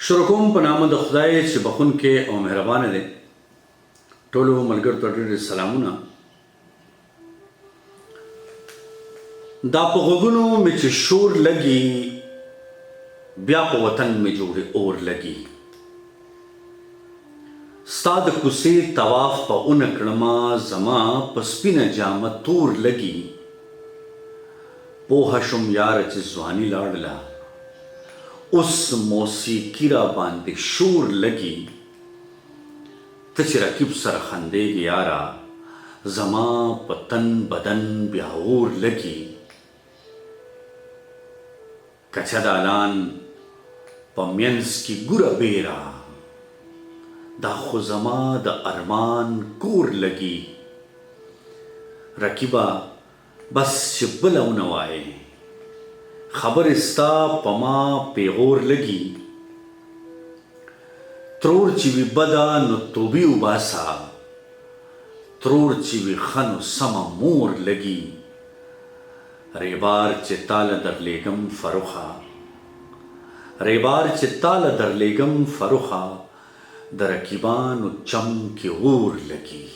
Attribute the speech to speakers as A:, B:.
A: شروع کوم په نام د خدای چې بخونکی او مهربان دی. ټولو ملګرو ته ډېر سلامونه. دا په غوږونو مې چې شور لګي بیا په وطن مې جوړې اور لګي. ستا د کوڅې طواف په اونه کړمه زما په سپینه جامه تور لګي. پوهه شوم یاره چې ځواني لاړله اوس موسیقي را باندې شور لګي. ته چې رقیب سره خندېږي یاره زما په تن بدن بیا اور لګي. کچه دالان په منځ کې ګوره بیره دا خو زما د ارمان کور لګي. رقیبه بس چې بله ونه وایې خبرې ستا په ما پیغور لګي. ترور چې وي بده نو توبې وباسه ترور چې وي ښه نو سمه مور لګي. ریبار چې تاله درلیږم فروخه ریبار چې تاله درلیږم فروخه د رقیبانو چم کې اور لګي.